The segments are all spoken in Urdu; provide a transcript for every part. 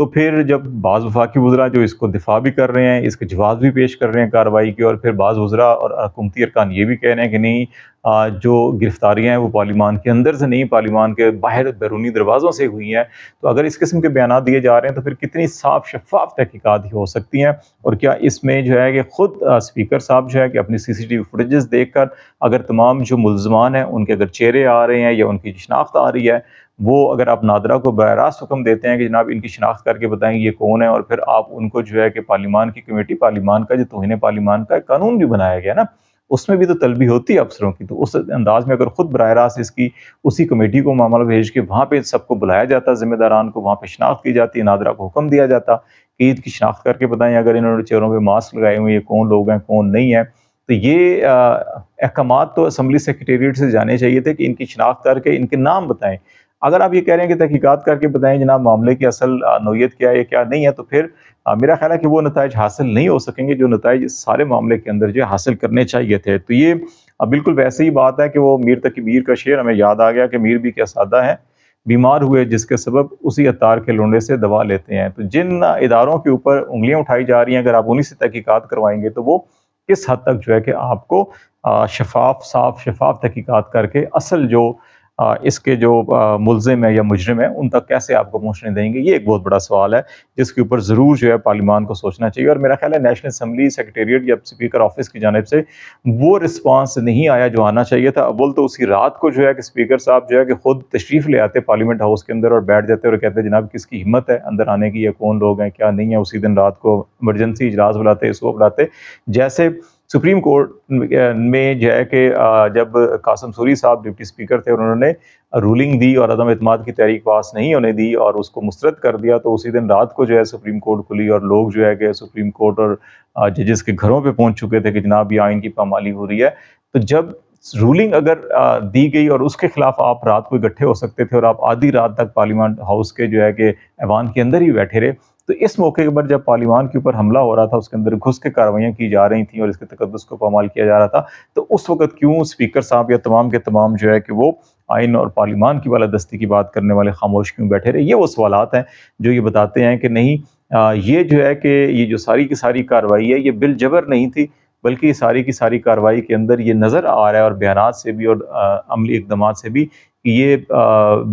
تو پھر جب بعض وفاقی وزراء جو اس کو دفاع بھی کر رہے ہیں، اس کے جواز بھی پیش کر رہے ہیں کارروائی کی، اور پھر بعض وزراء اور حکومتی ارکان یہ بھی کہہ رہے ہیں کہ نہیں، جو گرفتاریاں ہیں وہ پارلیمان کے اندر سے نہیں، پارلیمان کے باہر بیرونی دروازوں سے ہوئی ہیں۔ تو اگر اس قسم کے بیانات دیے جا رہے ہیں تو پھر کتنی صاف شفاف تحقیقات ہی ہو سکتی ہیں، اور کیا اس میں جو ہے کہ خود اسپیکر صاحب جو ہے کہ اپنی سی سی ٹی وی فوٹیجز دیکھ کر اگر تمام جو ملزمان ہیں ان کے اگر چہرے آ رہے ہیں یا ان کی شناخت آ رہی ہے، وہ اگر آپ نادرہ کو براہ راست حکم دیتے ہیں کہ جناب ان کی شناخت کر کے بتائیں یہ کون ہے، اور پھر آپ ان کو جو ہے کہ پارلیمان کی کمیٹی، پارلیمان کا جو توہین پارلیمان کا قانون بھی بنایا گیا نا، اس میں بھی تو طلبی ہوتی ہے افسروں کی، تو اس انداز میں اگر خود براہ راست اس کی اسی کمیٹی کو معاملہ بھیج کے وہاں پہ سب کو بلایا جاتا، ذمہ داران کو وہاں پہ شناخت کی جاتی، نادرہ کو حکم دیا جاتا کہ عید کی شناخت کر کے بتائیں اگر انہوں نے چہروں پہ ماسک لگائے ہوئے یہ کون لوگ ہیں کون نہیں ہیں، تو یہ احکامات تو اسمبلی سیکریٹریٹ سے جانے چاہیے تھے کہ ان کی شناخت کر کے ان کے نام بتائیں۔ اگر آپ یہ کہہ رہے ہیں کہ تحقیقات کر کے بتائیں جناب معاملے کی اصل نوعیت کیا ہے کیا نہیں ہے، تو پھر میرا خیال ہے کہ وہ نتائج حاصل نہیں ہو سکیں گے جو نتائج اس سارے معاملے کے اندر جو حاصل کرنے چاہیے تھے۔ تو یہ بالکل ویسے ہی بات ہے کہ وہ میر تقی میر کا شعر ہمیں یاد آ گیا کہ میر بھی کیا سادہ ہے، بیمار ہوئے جس کے سبب اسی عطار کے لونڈے سے دوا لیتے ہیں۔ تو جن اداروں کے اوپر انگلیاں اٹھائی جا رہی ہیں اگر آپ انہی سے تحقیقات کروائیں گے تو وہ کس حد تک جو ہے کہ آپ کو صاف شفاف تحقیقات کر کے اصل جو اس کے جو ملزم ہے یا مجرم ہے ان تک کیسے آپ کو پہنچنے دیں گے، یہ ایک بہت بڑا سوال ہے جس کے اوپر ضرور جو ہے پارلیمان کو سوچنا چاہیے۔ اور میرا خیال ہے نیشنل اسمبلی سیکریٹریٹ یا اسپیکر آفس کی جانب سے وہ رسپانس نہیں آیا جو آنا چاہیے تھا۔ اول تو اسی رات کو جو ہے کہ اسپیکر صاحب جو ہے کہ خود تشریف لے آتے پارلیمنٹ ہاؤس کے اندر اور بیٹھ جاتے اور کہتے جناب کس کی ہمت ہے اندر آنے کی، یا کون لوگ ہیں کیا نہیں ہے، اسی دن رات کو ایمرجنسی اجلاس بلاتے، اس کو بلاتے۔ جیسے سپریم کورٹ میں جو ہے کہ جب قاسم سوری صاحب ڈپٹی اسپیکر تھے اور انہوں نے رولنگ دی اور عدم اعتماد کی تحریک پاس نہیں ہونے دی اور اس کو مسترد کر دیا، تو اسی دن رات کو جو ہے سپریم کورٹ کھلی اور لوگ جو ہے کہ سپریم کورٹ اور ججز کے گھروں پہ پہنچ چکے تھے کہ جناب یہ آئین کی پامالی ہو رہی ہے۔ تو جب رولنگ اگر دی گئی اور اس کے خلاف آپ رات کو اکٹھے ہو سکتے تھے اور آپ آدھی رات تک پارلیمنٹ ہاؤس کے جو ہے کہ ایوان کے اندر ہی بیٹھے رہے، تو اس موقع پر جب پارلیمان کے اوپر حملہ ہو رہا تھا، اس کے اندر گھس کے کارروائیاں کی جا رہی تھیں اور اس کے تقدس کو پامال کیا جا رہا تھا، تو اس وقت کیوں اسپیکر صاحب یا تمام کے تمام جو ہے کہ وہ آئین اور پارلیمان کی بالادستی کی بات کرنے والے خاموش کیوں بیٹھے رہے؟ یہ وہ سوالات ہیں جو یہ بتاتے ہیں کہ نہیں، یہ جو ہے کہ یہ جو ساری کی ساری کارروائی ہے یہ بالجبر نہیں تھی، بلکہ یہ ساری کی ساری کارروائی کے اندر یہ نظر آ رہا ہے اور بیانات سے بھی اور عملی اقدامات سے بھی کہ یہ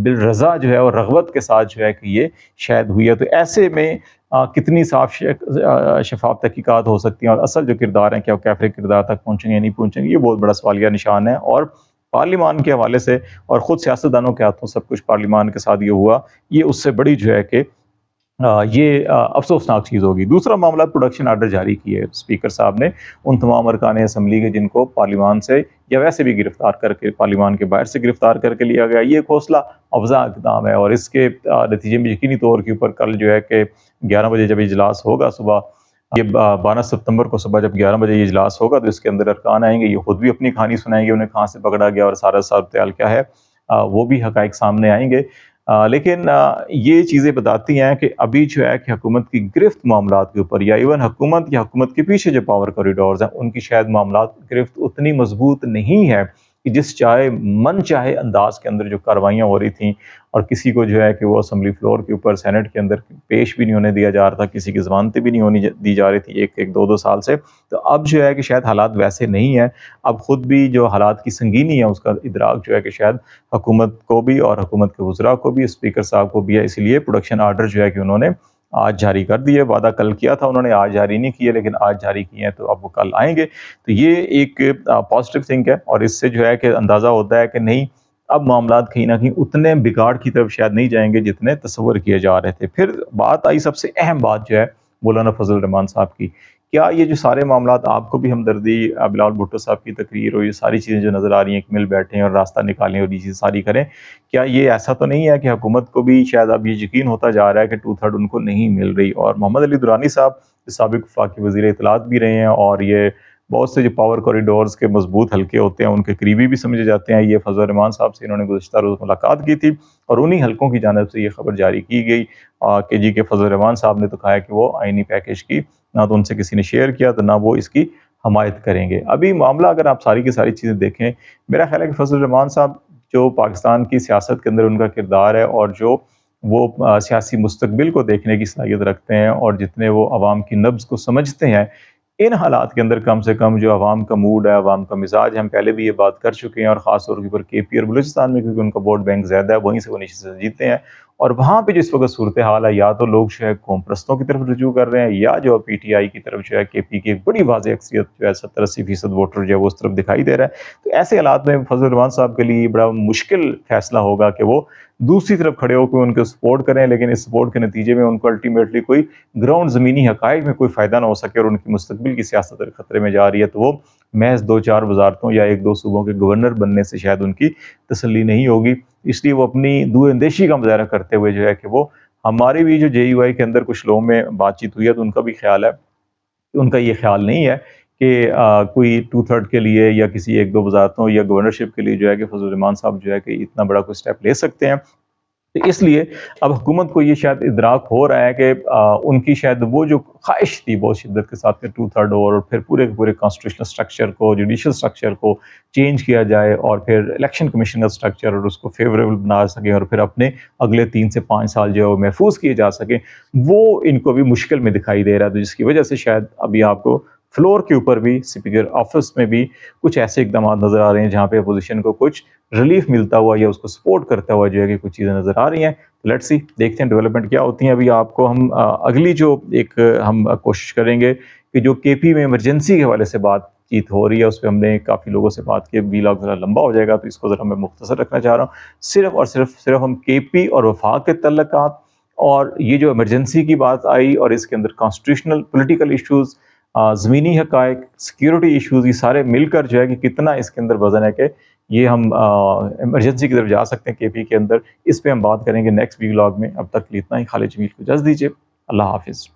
بالرضا جو ہے اور رغبت کے ساتھ جو ہے کہ یہ شاید ہوئی ہے۔ تو ایسے میں کتنی صاف شفاف تحقیقات ہو سکتی ہیں اور اصل جو کردار ہیں کیا وہ کیفر کردار تک پہنچیں گے یا نہیں پہنچیں گے، یہ بہت بڑا سوالیہ نشان ہے۔ اور پارلیمان کے حوالے سے اور خود سیاستدانوں کے ہاتھوں سب کچھ پارلیمان کے ساتھ یہ ہوا، یہ اس سے بڑی جو ہے کہ یہ افسوسناک چیز ہوگی۔ دوسرا معاملہ پروڈکشن آرڈر جاری کیے اسپیکر صاحب نے ان تمام ارکان اسمبلی کے جن کو پارلیمان سے یا ویسے بھی گرفتار کر کے پارلیمان کے باہر سے گرفتار کر کے لیا گیا۔ یہ ایک حوصلہ افزا اقدام ہے اور اس کے نتیجے میں یقینی طور کے اوپر کل جو ہے کہ 11 بجے جب اجلاس ہوگا صبح، یہ 12 ستمبر کو صبح جب 11 بجے یہ اجلاس ہوگا تو اس کے اندر ارکان آئیں گے، یہ خود بھی اپنی کہانی سنائیں گے انہیں کہاں سے پکڑا گیا اور سارا صورتحال کیا ہے، وہ بھی حقائق سامنے آئیں گے۔ لیکن یہ چیزیں بتاتی ہیں کہ ابھی جو ہے کہ حکومت کی گرفت معاملات کے اوپر یا ایون حکومت یا حکومت کے پیچھے جو پاور کوریڈورز ہیں ان کی شاید معاملات گرفت اتنی مضبوط نہیں ہے کہ جس چاہے انداز کے اندر جو کاروائیاں ہو رہی تھیں اور کسی کو جو ہے کہ وہ اسمبلی فلور کے اوپر سینٹ کے اندر پیش بھی نہیں ہونے دیا جا رہا تھا، کسی کی ضمانتیں بھی نہیں ہونی دی جا رہی تھی ایک دو سال سے، تو اب جو ہے کہ شاید حالات ویسے نہیں ہیں۔ اب خود بھی جو حالات کی سنگینی ہے اس کا ادراک جو ہے کہ شاید حکومت کو بھی اور حکومت کے وزراء کو بھی، اسپیکر صاحب کو بھی ہے، اس لیے پروڈکشن آرڈر جو ہے کہ انہوں نے آج جاری کر دیے۔ وعدہ کل کیا تھا انہوں نے، آج جاری نہیں کیے لیکن آج جاری کیے ہیں تو اب وہ کل آئیں گے۔ تو یہ ایک پازیٹیو تھنک ہے اور اس سے جو ہے کہ اندازہ ہوتا ہے کہ نہیں، اب معاملات کہیں نہ کہیں اتنے بگاڑ کی طرف شاید نہیں جائیں گے جتنے تصور کیے جا رہے تھے۔ پھر بات آئی سب سے اہم بات جو ہے مولانا فضل الرحمان صاحب کی، کیا یہ جو سارے معاملات آپ کو بھی ہمدردی بلاول بھٹو صاحب کی تقریر اور یہ ساری چیزیں جو نظر آ رہی ہیں کہ مل بیٹھیں اور راستہ نکالیں اور یہ چیزیں ساری کریں، کیا یہ ایسا تو نہیں ہے کہ حکومت کو بھی شاید اب یہ یقین ہوتا جا رہا ہے کہ 2/3 ان کو نہیں مل رہی؟ اور محمد علی درانی صاحب سابق وفاقی وزیر اطلاعات بھی رہے ہیں اور یہ بہت سے جو پاور کوریڈورز کے مضبوط حلقے ہوتے ہیں ان کے قریبی بھی سمجھے جاتے ہیں۔ یہ فضل الرحمان صاحب سے انہوں نے گزشتہ روز ملاقات کی تھی اور انہی حلقوں کی جانب سے یہ خبر جاری کی گئی کہ جی کہ فضل الرحمان صاحب نے تو کہا ہے کہ وہ آئینی پیکیج کی نہ تو ان سے کسی نے شیئر کیا تو نہ وہ اس کی حمایت کریں گے۔ ابھی معاملہ اگر آپ ساری کی ساری چیزیں دیکھیں، میرا خیال ہے کہ فضل الرحمان صاحب جو پاکستان کی سیاست کے اندر ان کا کردار ہے اور جو وہ سیاسی مستقبل کو دیکھنے کی صلاحیت رکھتے ہیں، اور جتنے وہ عوام کی نبض کو سمجھتے ہیں، ان حالات کے اندر کم سے کم جو عوام کا موڈ ہے، عوام کا مزاج ہے، ہم پہلے بھی یہ بات کر چکے ہیں، اور خاص طور کے اوپر کے پی اور بلوچستان میں، کیونکہ ان کا ووٹ بینک زیادہ ہے، وہیں سے وہ نشستیں جیتے ہیں، اور وہاں پہ جو اس وقت صورتحال ہے، یا تو لوگ جو ہے قوم پرستوں کی طرف رجوع کر رہے ہیں، یا جو پی ٹی آئی کی طرف جو ہے کے پی کی ایک بڑی واضح اکثریت جو ہے 70-80% ووٹر جو ہے وہ اس طرف دکھائی دے رہا ہے۔ تو ایسے حالات میں فضل الرحمان صاحب کے لیے بڑا مشکل فیصلہ ہوگا کہ وہ دوسری طرف کھڑے ہو کے ان کو سپورٹ کریں، لیکن اس سپورٹ کے نتیجے میں ان کو الٹیمیٹلی کوئی گراؤنڈ زمینی حقائق میں کوئی فائدہ نہ ہو سکے، اور ان کی مستقبل کی سیاست خطرے میں جا رہی ہے، تو وہ محض 2-4 وزارتوں یا 1-2 صوبوں کے گورنر بننے سے شاید ان کی تسلی نہیں ہوگی۔ اس لیے وہ اپنی دور اندیشی کا مظاہرہ کرتے ہوئے جو ہے کہ وہ ہماری بھی جو جے یو آئی کے اندر کچھ لوگوں میں بات چیت ہوئی ہے، تو ان کا بھی خیال ہے، ان کا یہ خیال نہیں ہے کہ کوئی 2/3 کے لیے یا کسی 1-2 وزارتوں یا گورنرشپ کے لیے جو ہے کہ فضل الرحمان صاحب جو ہے کہ اتنا بڑا کوئی سٹیپ لے سکتے ہیں۔ تو اس لیے اب حکومت کو یہ شاید ادراک ہو رہا ہے کہ ان کی شاید وہ جو خواہش تھی بہت شدت کے ساتھ کہ 2/3 اور پھر پورے کے پورے کانسٹیٹیوشنل سٹرکچر کو، جوڈیشل سٹرکچر کو چینج کیا جائے، اور پھر الیکشن کمیشن کا سٹرکچر اور اس کو فیوریبل بنا سکیں، اور پھر اپنے اگلے 3 سے 5 سال جو ہے وہ محفوظ کیے جا سکیں، وہ ان کو بھی مشکل میں دکھائی دے رہا ہے، تو جس کی وجہ سے شاید ابھی آپ کو فلور کے اوپر بھی، اسپیکر آفس میں بھی کچھ ایسے اقدامات نظر آ رہے ہیں جہاں پہ اپوزیشن کو کچھ ریلیف ملتا ہوا یا اس کو سپورٹ کرتا ہوا جو ہے کہ کچھ چیزیں نظر آ رہی ہیں۔ لیٹس سی، دیکھتے ہیں ڈیولپمنٹ کیا ہوتی ہیں۔ ابھی آپ کو ہم اگلی جو ایک ہم کوشش کریں گے کہ جو کے پی میں ایمرجنسی کے حوالے سے بات چیت ہو رہی ہے، اس پہ ہم نے کافی لوگوں سے بات کی، ویلاگ ذرا لمبا ہو جائے گا، تو اس کو ذرا میں مختصر رکھنا چاہ رہا ہوں۔ صرف اور صرف ہم کے پی اور وفاق کے تعلقات، اور یہ جو ایمرجنسی کی بات آئی، اور اس کے اندر کانسٹیٹیوشنل پولیٹیکل ایشوز، زمینی حقائق، سیکیورٹی ایشوز، یہ سارے مل کر جو ہے کہ کتنا اس کے اندر وزن ہے کہ یہ ہم ایمرجنسی کی طرف جا سکتے ہیں کے پی کے اندر، اس پہ ہم بات کریں گے نیکسٹ ویلاگ میں۔ اب تک کے لیے اتنا ہی۔ خالد جمیل کو اجازت دیجیے، اللہ حافظ۔